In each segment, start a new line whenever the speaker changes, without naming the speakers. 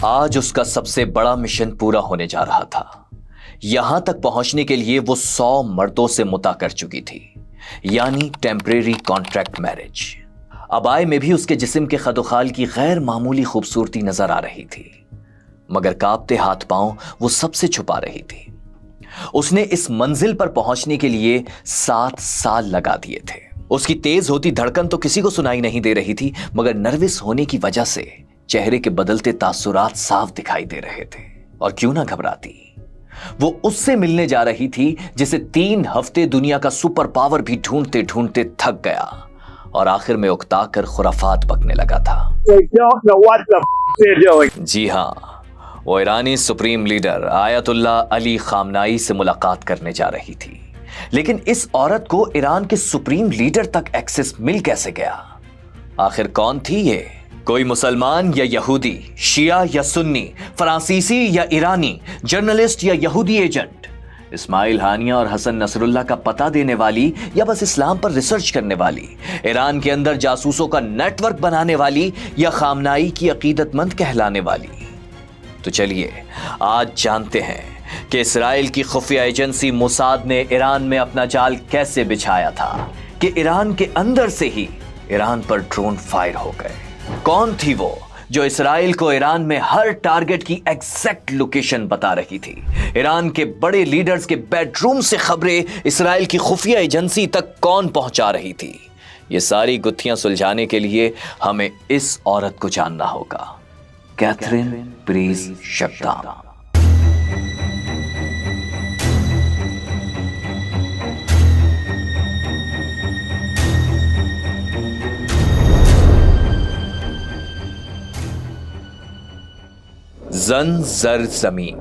آج اس کا سب سے بڑا مشن پورا ہونے جا رہا تھا۔ یہاں تک پہنچنے کے لیے وہ 100 مردوں سے مطع کر چکی تھی، یعنی ٹیمپریری کانٹریکٹ میرج۔ عبائے میں بھی اس کے جسم کے خد و خال کی غیر معمولی خوبصورتی نظر آ رہی تھی، مگر کانپتے ہاتھ پاؤں وہ سب سے چھپا رہی تھی۔ اس نے اس منزل پر پہنچنے کے لیے 7 سال لگا دیے تھے۔ اس کی تیز ہوتی دھڑکن تو کسی کو سنائی نہیں دے رہی تھی، مگر نروس ہونے کی وجہ سے چہرے کے بدلتے تاثرات صاف دکھائی دے رہے تھے۔ اور کیوں نہ گھبراتی، وہ اس سے ملنے جا رہی تھی جسے 3 ہفتے دنیا کا سپر پاور بھی ڈھونڈتے ڈھونڈتے تھک گیا اور آخر میں اکتا کر خرافات بکنے لگا تھا۔ جی ہاں، وہ ایرانی سپریم لیڈر آیت اللہ علی خامنائی سے ملاقات کرنے جا رہی تھی، لیکن اس عورت کو ایران کے سپریم لیڈر تک ایکسس مل کیسے گیا؟ آخر کون تھی یہ؟ کوئی مسلمان یا یہودی، شیعہ یا سنی، فرانسیسی یا ایرانی، جرنلسٹ یا یہودی ایجنٹ، اسماعیل ہانیہ اور حسن نصر اللہ کا پتہ دینے والی یا بس اسلام پر ریسرچ کرنے والی، ایران کے اندر جاسوسوں کا نیٹ ورک بنانے والی یا خامنائی کی عقیدت مند کہلانے والی؟ تو چلیے آج جانتے ہیں کہ اسرائیل کی خفیہ ایجنسی موساد نے ایران میں اپنا جال کیسے بچھایا تھا کہ ایران کے اندر سے ہی ایران پر ڈرون فائر ہو گئے۔ کون تھی وہ جو اسرائیل کو ایران میں ہر ٹارگٹ کی ایگزیکٹ لوکیشن بتا رہی تھی؟ ایران کے بڑے لیڈرز کے بیڈ روم سے خبریں اسرائیل کی خفیہ ایجنسی تک کون پہنچا رہی تھی؟ یہ ساری گتھیاں سلجھانے کے لیے ہمیں اس عورت کو جاننا ہوگا، کیتھرین پریز شپتان۔ زن زر زمین،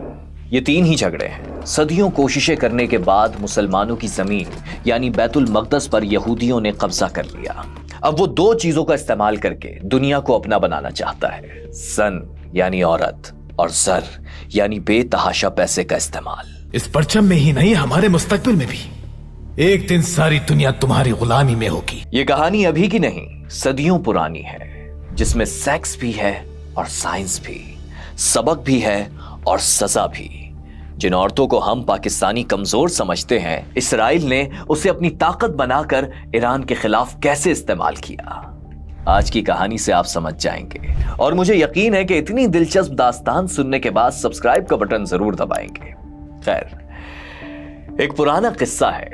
یہ 3 ہی جھگڑے ہیں۔ صدیوں کوششیں کرنے کے بعد مسلمانوں کی زمین یعنی بیت المقدس پر یہودیوں نے قبضہ کر لیا۔ اب وہ 2 چیزوں کا استعمال کر کے دنیا کو اپنا بنانا چاہتا ہے، زن یعنی عورت اور زر یعنی بے تحاشا پیسے کا استعمال۔
اس پرچم میں ہی نہیں، ہمارے مستقبل میں بھی ایک دن ساری دنیا تمہاری غلامی میں ہوگی۔
یہ کہانی ابھی کی نہیں، صدیوں پرانی ہے، جس میں سیکس بھی ہے اور سائنس بھی، سبق بھی ہے اور سزا بھی۔ جن عورتوں کو ہم پاکستانی کمزور سمجھتے ہیں، اسرائیل نے اسے اپنی طاقت بنا کر ایران کے خلاف کیسے استعمال کیا، آج کی کہانی سے آپ سمجھ جائیں گے۔ اور مجھے یقین ہے کہ اتنی دلچسپ داستان سننے کے بعد سبسکرائب کا بٹن ضرور دبائیں گے۔ خیر، ایک پرانا قصہ ہے،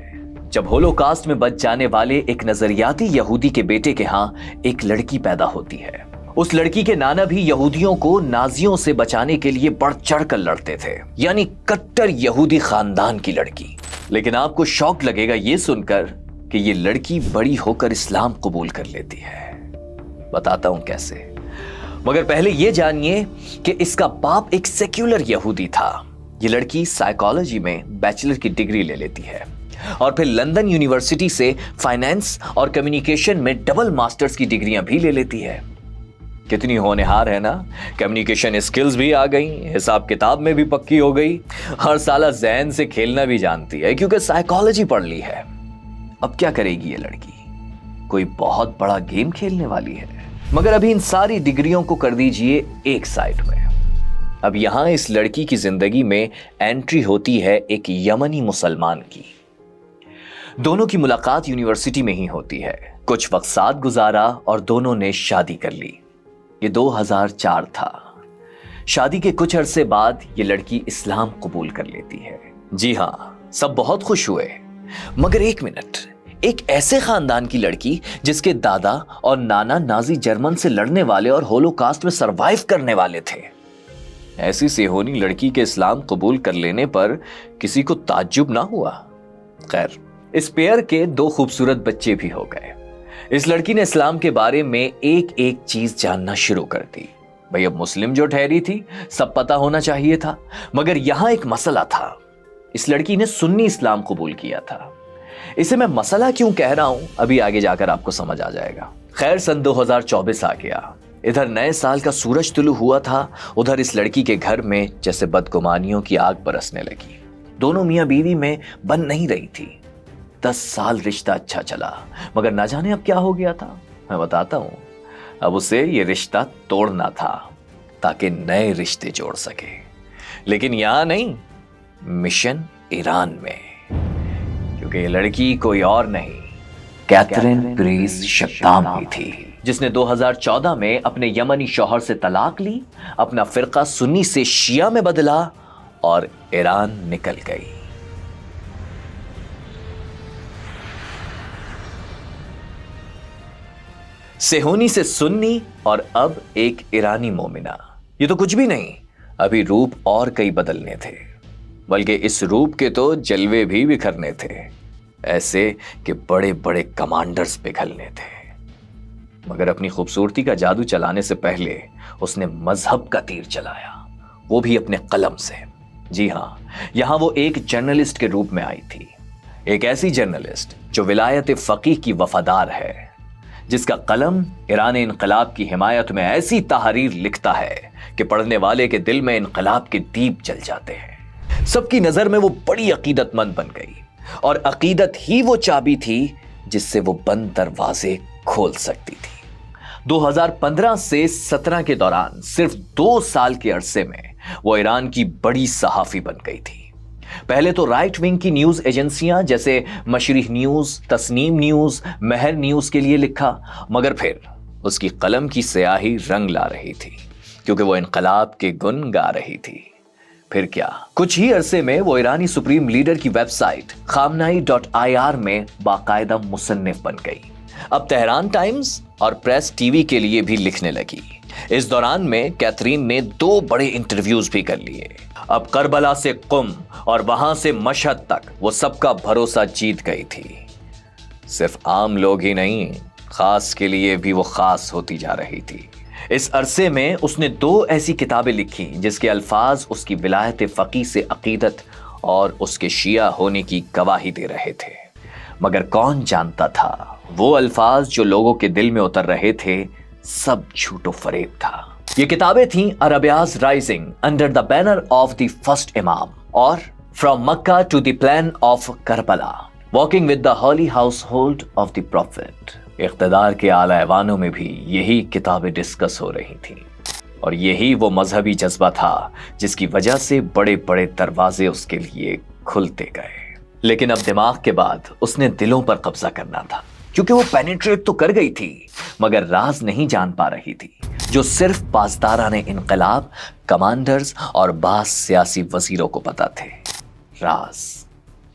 جب ہولوکاسٹ میں بچ جانے والے ایک نظریاتی یہودی کے بیٹے کے ہاں ایک لڑکی پیدا ہوتی ہے۔ اس لڑکی کے نانا بھی یہودیوں کو نازیوں سے بچانے کے لیے بڑھ چڑھ کر لڑتے تھے، یعنی کٹر یہودی خاندان کی لڑکی۔ لیکن آپ کو شوق لگے گا یہ سن کر کہ یہ لڑکی بڑی ہو کر اسلام قبول کر لیتی ہے۔ بتاتا ہوں کیسے، مگر پہلے یہ جانیے کہ اس کا باپ ایک سیکولر یہودی تھا۔ یہ لڑکی سائیکالوجی میں بیچلر کی ڈگری لے لیتی ہے اور پھر لندن یونیورسٹی سے فائنینس اور کمیونیکیشن میں ڈبل ماسٹرز کی ڈگریاں بھی لے لیتی ہے۔ کتنی ہونہار ہے نا، کمیونیکیشن اسکلز بھی آ گئی، حساب کتاب میں بھی پکی ہو گئی، ہر سالہ ذہن سے کھیلنا بھی جانتی ہے کیونکہ سائیکالوجی پڑھ لی ہے۔ اب کیا کرے گی یہ لڑکی؟ کوئی بہت بڑا گیم کھیلنے والی ہے۔ مگر ابھی ان ساری ڈگریوں کو کر دیجئے ایک سائٹ میں۔ اب یہاں اس لڑکی کی زندگی میں انٹری ہوتی ہے ایک یمنی مسلمان کی۔ دونوں کی ملاقات یونیورسٹی میں ہی ہوتی ہے، کچھ وقت ساتھ گزارا اور دونوں نے شادی کر لی۔ یہ 2004 تھا۔ شادی کے کچھ عرصے بعد یہ لڑکی اسلام قبول کر لیتی ہے۔ جی ہاں، سب بہت خوش ہوئے، مگر ایک منٹ، ایک ایسے خاندان کی لڑکی جس کے دادا اور نانا نازی جرمن سے لڑنے والے اور ہولوکاسٹ میں سروائیو کرنے والے تھے، ایسی سیہونی لڑکی کے اسلام قبول کر لینے پر کسی کو تعجب نہ ہوا۔ خیر، اس پیئر کے 2 خوبصورت بچے بھی ہو گئے۔ اس لڑکی نے اسلام کے بارے میں ایک ایک چیز جاننا شروع کر دی۔ بھئی اب مسلم جو ٹھہری تھی، سب پتہ ہونا چاہیے تھا، مگر یہاں ایک مسئلہ تھا۔ اس لڑکی نے سنی اسلام قبول کیا تھا۔ اسے میں مسئلہ کیوں کہہ رہا ہوں، ابھی آگے جا کر آپ کو سمجھ آ جائے گا۔ خیر، سن 2024 آ گیا، ادھر نئے سال کا سورج طلوع ہوا تھا، ادھر اس لڑکی کے گھر میں جیسے بدگمانیوں کی آگ برسنے لگی۔ دونوں میاں بیوی میں بن نہیں رہی تھی۔ 10 سال رشتہ اچھا چلا، مگر نہ جانے اب کیا ہو گیا تھا۔ میں بتاتا ہوں، اب اسے یہ رشتہ توڑنا تھا۔ ताकि नए रिश्ते जोड़ सके। लेकिन यहां नहीं, मिशन ईरान में, क्योंकि ये लड़की कोई और नहीं, कैथरीन पीरिस शक्ताम ही थी, जिसने 2014 में अपने यमनी शौहर से तलाक ली, अपना फिरका सुन्नी से शिया में बदला और ईरान निकल गई। सेहोनी से सुन्नी और अब एक ईरानी मोमिना। ये तो कुछ भी नहीं, अभी रूप और कई बदलने थे, बल्कि इस रूप के तो जलवे भी बिखरने थे, ऐसे कि बड़े बड़े कमांडर्स पिघलने थे। मगर अपनी खूबसूरती का जादू चलाने से पहले उसने मजहब का तीर चलाया, वो भी अपने कलम से। जी हां, यहां वो एक जर्नलिस्ट के रूप में आई थी, एक ऐसी जर्नलिस्ट जो विलायत फकीह की वफादार है, जिसका कलम ईरान इनकलाब की हिमायत में ऐसी तहरीर लिखता है कि पढ़ने वाले के दिल में इनकलाब के दीप जल जाते हैं। सबकी नजर में वो बड़ी अकीदतमंद बन गई, और अकीदत ही वो चाबी थी जिससे वो बंद दरवाजे खोल सकती थी। 2015 से 17 के दौरान सिर्फ 2 साल के अरसे में वो ईरान की बड़ी सहाफी बन गई थी। पहले तो राइट विंग की न्यूज एजेंसियां जैसे मशरिक न्यूज, तस्नीम न्यूज, महर न्यूज के लिए लिखा, मगर फिर उसकी कलम की स्याही रंग ला रही थी, क्योंकि वो इनकलाब के गुन गा रही थी। फिर क्या, कुछ ही अरसे में वो ईरानी सुप्रीम लीडर की वेबसाइट खामनाई.ir में बाकायदा मुसन्निफ बन गई। अब तेहरान टाइम्स और प्रेस टीवी के लिए भी लिखने लगी। इस दौरान में कैथरीन ने 2 बड़े इंटरव्यूज भी कर लिए। अब करबला से कुम और वहां से मशहद तक वो सबका भरोसा जीत गई थी। सिर्फ आम लोग ही नहीं, खास के लिए भी वो खास होती जा रही थी। इस अरसे में उसने 2 ऐसी किताबें लिखी जिसके अल्फाज उसकी विलायत फकीह से अकीदत और उसके शिया होने की गवाही दे रहे थे। मगर कौन जानता था वो अल्फाज जो लोगों के दिल में उतर रहे थे सब झूठो फरेब था। ये किताबें थीं Arabia's rising under the banner of the first imam और from Mecca to the plain of Karbala, walking with the holy household of the prophet. इख्तिदार के आला ऐवानों में भी यही किताबें डिस्कस हो रही थीं, और यही वो मजहबी जज्बा था जिसकी वजह से बड़े बड़े दरवाजे उसके लिए खुलते गए। लेकिन अब दिमाग के बाद उसने दिलों पर कब्जा करना था, क्योंकि वो पेनिट्रेट तो कर गई थी, मगर राज नहीं जान पा रही थी जो सिर्फ पासदाराने इनकलाब, कमांडर्स और बास सियासी वजीरों को पता थे। राज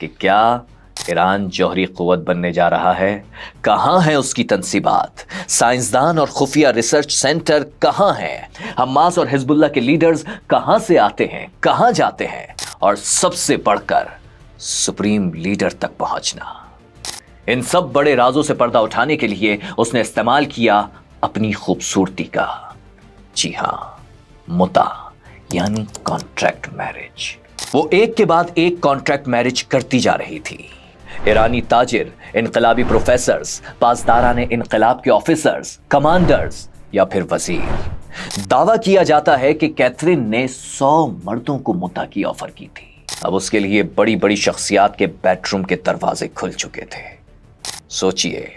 कि क्या ईरान जौहरी कुव्वत बनने जा रहा है, कहां है उसकी तंसीबात, साइंसदान और खुफिया रिसर्च सेंटर कहां हैं, हमास और हिजबुल्लाह के लीडर्स कहां से आते हैं, कहां जाते हैं, और सबसे बढ़कर सुप्रीम लीडर तक पहुंचना। इन सब बड़े राजों से पर्दा उठाने के लिए उसने इस्तेमाल किया अपनी खूबसूरती का। जी हां, मुता यानी कॉन्ट्रैक्ट मैरिज। वो एक के बाद एक कॉन्ट्रैक्ट मैरिज करती जा रही थी। ईरानी ताजिर, इनकलाबी प्रोफेसर्स, पासदाराने इनकलाब के ऑफिसर्स, कमांडर्स या फिर वजीर। दावा किया जाता है कि कैथरीन ने 100 मर्दों को मुता की ऑफर की थी। अब उसके लिए बड़ी बड़ी शख्सियात के बेडरूम के दरवाजे खुल चुके थे। सोचिए,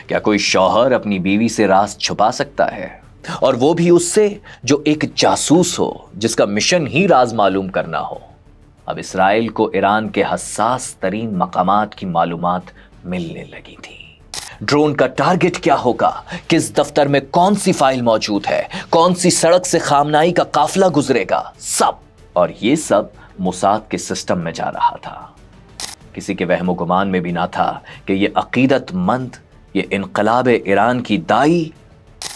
क्या कोई शौहर अपनी बीवी से राज छुपा सकता है, और वो भी उससे जो एक जासूस हो, जिसका मिशन ही राज मालूम करना हो। अब इसराइल को ईरान के हसास तरीन मकामात की मालूमात मिलने लगी थी। ड्रोन का टारगेट क्या होगा, किस दफ्तर में कौन सी फाइल मौजूद है, कौन सी सड़क से खामनाई का काफिला गुजरेगा, सब। और ये सब मोसाद के सिस्टम में जा रहा था। किसी के वहमो गुमान में भी ना था कि ये अकीदतमंद, ये इनकलाब ईरान की दाई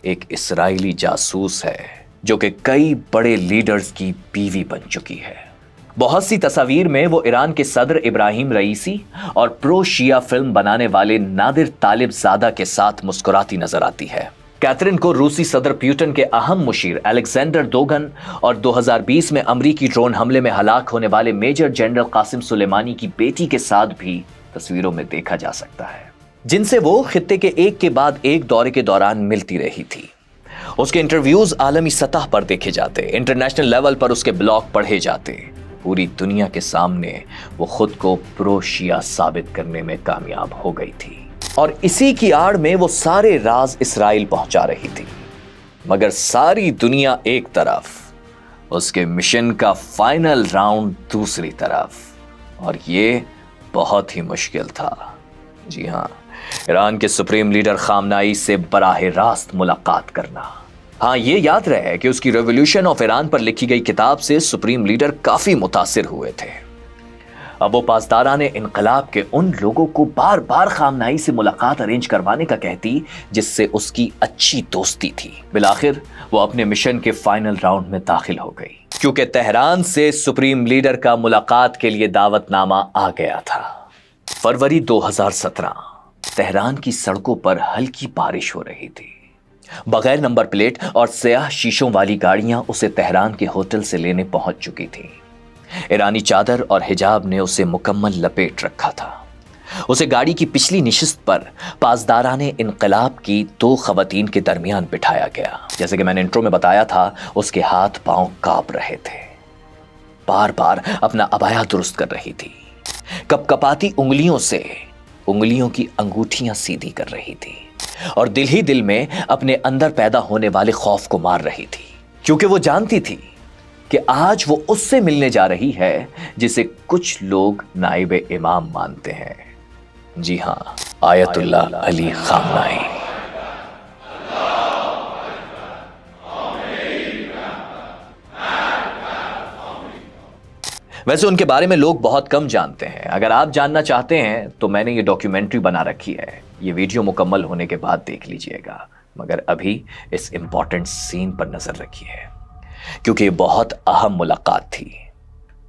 एक इसराइली जासूस है, जो कि कई बड़े लीडर्स की बीवी बन चुकी है। बहुत सी तस्वीर में वो ईरान के सदर इब्राहिम रईसी और प्रो शिया फिल्म बनाने वाले नादिर तालिबजादा के साथ मुस्कुराती नजर आती है। कैथरीन को रूसी सदर प्यूटन के अहम मुशीर अलेक्जेंडर दोगन और 2020 में अमरीकी ड्रोन हमले में हलाक होने वाले मेजर जनरल कासिम सुलेमानी की बेटी के साथ भी तस्वीरों में देखा जा सकता है, जिनसे वो खित्ते के एक के बाद एक दौरे के दौरान मिलती रही थी। उसके इंटरव्यूज आलमी सतह पर देखे जाते, इंटरनेशनल लेवल पर उसके ब्लॉग पढ़े जाते। पूरी दुनिया के सामने वो खुद को प्रो शिया साबित करने में कामयाब हो गई थी, और इसी की आड़ में वो सारे राज इसराइल पहुंचा रही थी। मगर सारी दुनिया एक तरफ, उसके मिशन का फाइनल राउंड दूसरी तरफ, और ये बहुत ही मुश्किल था। जी हां, ईरान के सुप्रीम लीडर खामनाई से बराह रास्त मुलाकात करना। हाँ, ये याद रहे कि उसकी रेवोल्यूशन ऑफ ईरान पर लिखी गई किताब से सुप्रीम लीडर काफी मुतासिर हुए थे। अब वो पासदारान इनकलाब के उन लोगों को बार बार खामनाई से मुलाकात अरेंज करवाने का कहती जिससे उसकी अच्छी दोस्ती थी। बिलाखिर वो अपने मिशन के फाइनल राउंड में दाखिल हो गई, क्योंकि तेहरान से सुप्रीम लीडर का मुलाकात के लिए दावतनामा आ गया था। फरवरी 2017, तेहरान की सड़कों पर हल्की बारिश हो रही थी। बगैर नंबर प्लेट और स्याह शीशों वाली गाड़ियां उसे तेहरान के होटल से लेने पहुंच चुकी थीं। ईरानी चादर और हिजाब ने उसे मुकम्मल लपेट रखा था। उसे गाड़ी की पिछली निशिस्त पर पासदाराने इनकलाब की 2 खवातीन के दरमियान बिठाया गया। जैसे कि मैंने इंट्रो में बताया था, उसके हाथ पांव कांप रहे थे, बार बार अपना अबाया दुरुस्त कर रही थी, कपकपाती उंगलियों से उंगलियों की अंगूठियां सीधी कर रही थी, और दिल ही दिल में अपने अंदर पैदा होने वाले खौफ को मार रही थी, क्योंकि वो जानती थी कि आज वो उससे मिलने जा रही है जिसे कुछ लोग नाइबे इमाम मानते हैं। जी हां, आयतुल्लाह अली खामनाई। वैसे उनके बारे में लोग बहुत कम जानते हैं। अगर आप जानना चाहते हैं तो मैंने ये डॉक्यूमेंट्री बना रखी है, ये वीडियो मुकम्मल होने के बाद देख लीजिएगा। मगर अभी इस इंपॉर्टेंट सीन पर नजर रखिए, क्योंकि ये बहुत अहम मुलाकात थी।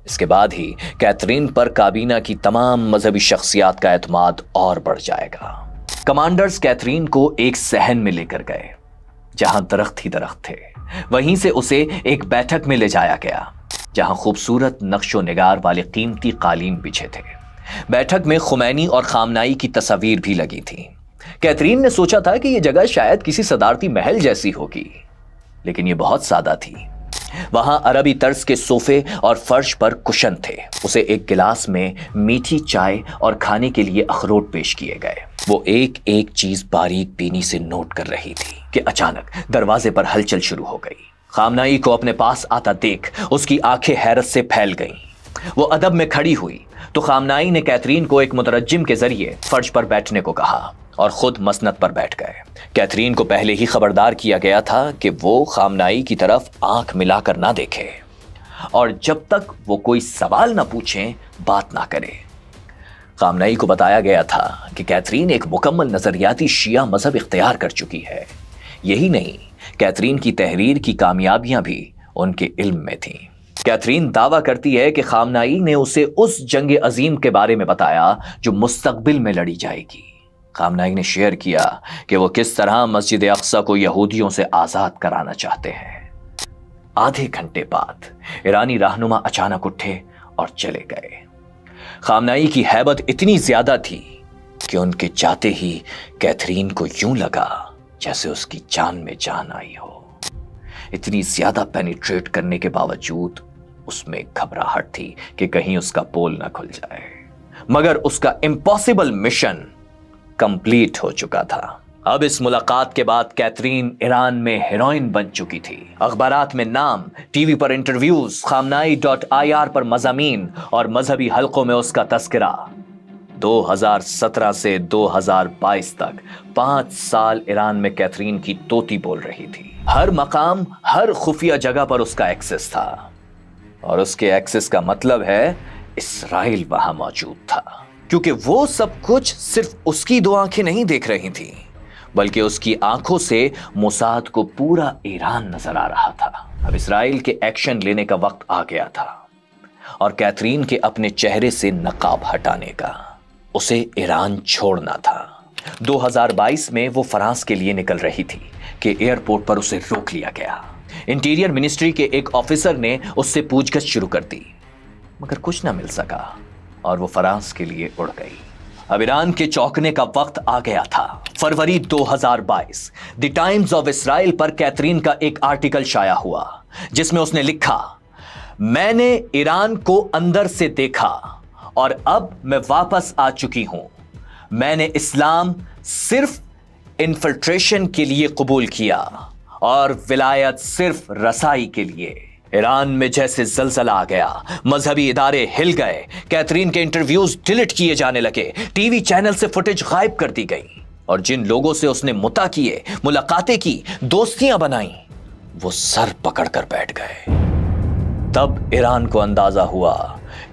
इसके बाद ही कैथरीन पर काबीना की तमाम मजहबी शख्सियात का एतमाद और बढ़ जाएगा। कमांडर्स कैथरीन को एक सहन में लेकर गए, जहां दरख्त ही दरख्त थे। वहीं से उसे एक बैठक में ले जाया गया, जहां खूबसूरत नक्शो निगार वाले कीमती कालीन बिछे थे। बैठक में खुमैनी और खामनाई की तस्वीर भी लगी थी। कैथरीन ने सोचा था कि यह जगह शायद किसी सदारती महल जैसी होगी, लेकिन यह बहुत सादा थी। वहां अरबी तर्ज के सोफे और फर्श पर कुशन थे। उसे एक गिलास में मीठी चाय और खाने के लिए अखरोट पेश किए गए। वो एक एक चीज बारीक बीनी से नोट कर रही थी कि अचानक दरवाजे पर हलचल शुरू हो गई। खामनाई को अपने पास आता देख उसकी आंखें हैरत से फैल गईं। वो अदब में खड़ी हुई तो खामनाई ने कैथरीन को एक मुतरज्जिम के जरिए फर्श पर बैठने को कहा और खुद मसनद पर बैठ गए। कैथरीन को पहले ही खबरदार किया गया था कि वो खामनाई की तरफ आंख मिलाकर ना देखे और जब तक वो कोई सवाल ना पूछे बात ना करे। खामनाई को बताया गया था कि कैथरीन एक मुकम्मल नजरियाती शिया मजहब इख्तियार कर चुकी है। यही नहीं, कैथरीन की तहरीर की कामयाबियां भी उनके इल्म में थीं। कैथरीन दावा करती है कि खामनाई ने उसे उस जंग अजीम के बारे में बताया जो मुस्तकबिल में लड़ी जाएगी। खामनाई ने शेयर किया कि वो किस तरह मस्जिद अक्सा को यहूदियों से आजाद कराना चाहते हैं। आधे घंटे बाद ईरानी रहनुमा अचानक उठे और चले गए। खामनाई की हैबत इतनी ज्यादा थी कि उनके जाते ही कैथरीन को यूं लगा जैसे उसकी जान में जान आई हो। इतनी ज्यादा पेनिट्रेट करने के बावजूद उसमें घबराहट थी कि कहीं उसका पोल न खुल जाए। मगर उसका इम्पॉसिबल मिशन कंप्लीट हो चुका था। अब इस मुलाकात के बाद कैथरीन ईरान में हीरोइन बन चुकी थी। अखबारात में नाम, टीवी पर इंटरव्यूज, खामनाई.ir पर मज़ामीन और मजहबी हलकों में उसका तस्करा। 2017 से 2022 तक 5 साल ईरान में कैथरीन की तोती बोल रही थी। हर मकाम, हर खुफिया जगह पर उसका एक्सेस था, और उसके एक्सेस का मतलब है इस्राइल वहां मौजूद था, क्योंकि वो सब कुछ सिर्फ उसकी 2 आंखें नहीं देख रही थी, बल्कि उसकी आंखों से मोसाद को पूरा ईरान नजर आ रहा था। अब इस्राइल के एक्शन लेने का वक्त आ गया था और कैथरीन के अपने चेहरे से नकाब हटाने का। उसे ईरान छोड़ना था। 2022 में वो फ्रांस के लिए निकल रही थी कि एयरपोर्ट पर उसे रोक लिया गया। इंटीरियर मिनिस्ट्री के एक ऑफिसर ने उससे पूछगछ शुरू कर दी, मगर कुछ ना मिल सका और वो फ्रांस के लिए उड़ गई। अब ईरान के चौंकने का वक्त आ गया था। फरवरी 2022 द टाइम्स ऑफ इसराइल पर कैथरीन का एक आर्टिकल शाया हुआ, जिसमें उसने लिखा, मैंने ईरान को अंदर से देखा और अब मैं वापस आ चुकी हूं। मैंने इस्लाम सिर्फ इन्फिल्ट्रेशन के लिए कबूल किया और विलायत सिर्फ रसाई के लिए। ईरान में जैसे जलजला आ गया, मजहबी इदारे हिल गए, कैथरीन के इंटरव्यूज डिलीट किए जाने लगे, टीवी चैनल से फुटेज गायब कर दी गई और जिन लोगों से उसने मुता किए, मुलाकातें की, दोस्तियां बनाई, वो सर पकड़कर बैठ गए। तब ईरान को अंदाजा हुआ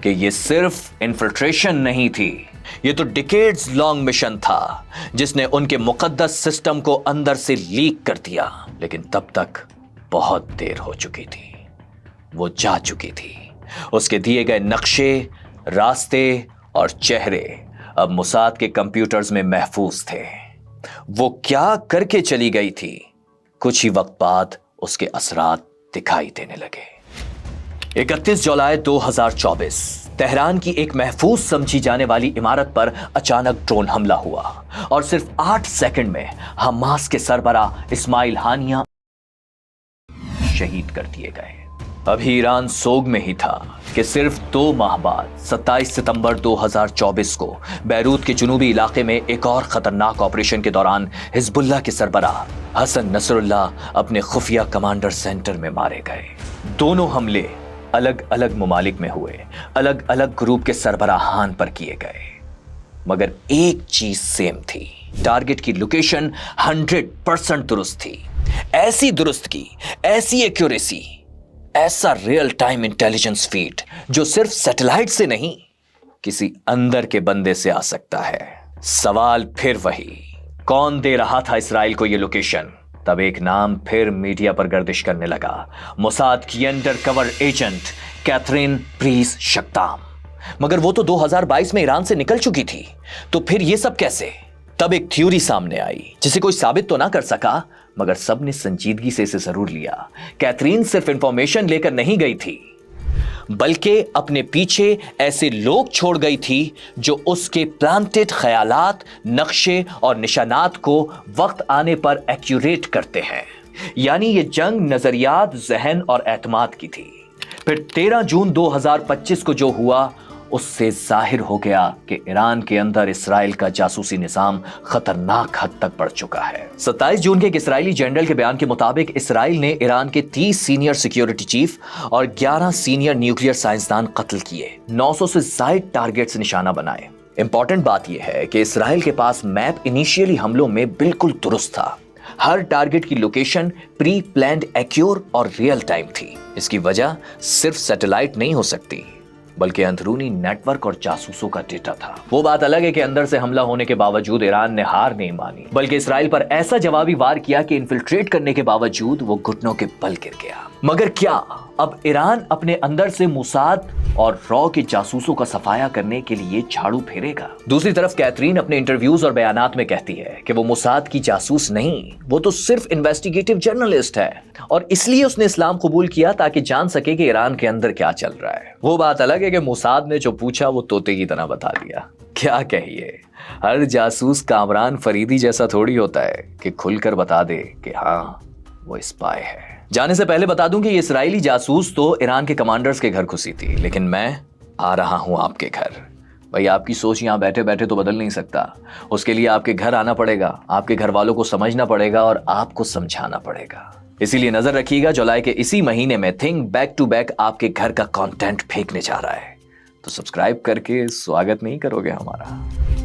कि ये सिर्फ इन्फिल्ट्रेशन नहीं थी, ये तो डिकेड्स लॉन्ग मिशन था जिसने उनके मुकद्दस सिस्टम को अंदर से लीक कर दिया। लेकिन तब तक बहुत देर हो चुकी थी, वो जा चुकी थी। उसके दिए गए नक्शे, रास्ते और चेहरे अब मोसाद के कंप्यूटर्स में महफूज थे। वो क्या करके चली गई थी, कुछ ही वक्त बाद उसके असरात दिखाई देने लगे। 31 जुलाई 2024 तेहरान की एक महफूज समझी जाने वाली इमारत पर अचानक ड्रोन हमला हुआ और सिर्फ 8 सेकंड में हमास के सरबराह इस्माइल हानिया शहीद कर दिए गए। अभी ईरान सोग में ही था कि सिर्फ 2 माह बाद 27 सितंबर 2024 को बैरूत के जुनूबी इलाके में एक और खतरनाक ऑपरेशन के दौरान हिजबुल्लाह के सरबराह हसन नसरुल्लाह अपने खुफिया कमांडर सेंटर में मारे गए। दोनों हमले अलग अलग ममालिक में हुए, अलग अलग ग्रुप के सरबराहान पर किए गए, मगर एक चीज सेम थी, टारगेट की लोकेशन 100% दुरुस्त थी। ऐसी दुरुस्त की, ऐसी एक्यूरेसी, ऐसा रियल टाइम इंटेलिजेंस फीड जो सिर्फ सैटेलाइट से नहीं, किसी अंदर के बंदे से आ सकता है। सवाल फिर वही, कौन दे रहा था इस्राइल को यह लोकेशन? तब एक नाम फिर मीडिया पर गर्दिश करने लगा, मोसाद की undercover agent Catherine Perez Shakdam. मगर वो तो 2022 में ईरान से निकल चुकी थी, तो फिर ये सब कैसे? तब एक थ्योरी सामने आई जिसे कोई साबित तो ना कर सका, मगर सबने संजीदगी से इसे जरूर लिया। कैथरीन सिर्फ इंफॉर्मेशन लेकर नहीं गई थी, बल्कि अपने पीछे ऐसे लोग छोड़ गई थी जो उसके प्लांटेड ख्यालात, नक्शे और निशानात को वक्त आने पर एक्यूरेट करते हैं। यानी ये जंग नजरियात, जहन और एतमाद की थी। फिर 13 जून 2025 को जो हुआ, उससे जाहिर हो गया कि ईरान के अंदर इसराइल का जासूसी निजाम खतरनाक हद तक बढ़ चुका है। 27 जून के एक इसराइली जनरल के बयान के मुताबिक इसराइल ने ईरान के 30 सीनियर सिक्योरिटी चीफ और 11 सीनियर न्यूक्लियर साइंसदान कत्ल किए, 900 से ज्यादा टारगेट्स निशाना बनाए। इंपॉर्टेंट बात यह है कि इसराइल के पास मैप इनिशियली हमलों में बिल्कुल दुरुस्त था। हर टारगेट की लोकेशन प्री प्लान्ड, एक्यूर और रियल टाइम थी। इसकी वजह सिर्फ सैटेलाइट नहीं हो सकती, बल्कि अंदरूनी नेटवर्क और जासूसों का डेटा था। वो बात अलग है कि अंदर से हमला होने के बावजूद ईरान ने हार नहीं मानी, बल्कि इसराइल पर ऐसा जवाबी वार किया कि इन्फिल्ट्रेट करने के बावजूद वो घुटनों के बल गिर गया। मगर क्या अब ईरान अपने अंदर से मोसाद और रॉ के जासूसों का सफाया करने के लिए झाड़ू फेरेगा? दूसरी तरफ कैथरीन अपने इंटरव्यूज और बयानात में कहती है कि वो मोसाद की जासूस नहीं, वो तो सिर्फ इन्वेस्टिगेटिव जर्नलिस्ट है और इसलिए उसने इस्लाम कबूल किया ताकि जान सके कि ईरान के अंदर क्या चल रहा है। वो बात अलग है कि मोसाद ने जो पूछा वो तोते की तरह बता दिया। क्या कहिए, हर जासूस कामरान फरीदी जैसा थोड़ी होता है कि खुलकर बता दे कि हाँ वो स्पाई है। जाने से पहले बता दूं कि ये इजरायली जासूस तो ईरान के कमांडर्स के घर घुसी थी, लेकिन मैं आ रहा हूं आपके घर। भाई आपकी सोच यहां बैठे बैठे तो बदल नहीं सकता, उसके लिए आपके घर आना पड़ेगा, आपके घर वालों को समझना पड़ेगा और आपको समझाना पड़ेगा। इसीलिए नजर रखिएगा, जुलाई के इसी महीने में थिंक बैक टू बैक आपके घर का कंटेंट फेंकने जा रहा है, तो सब्सक्राइब करके स्वागत नहीं करोगे हमारा?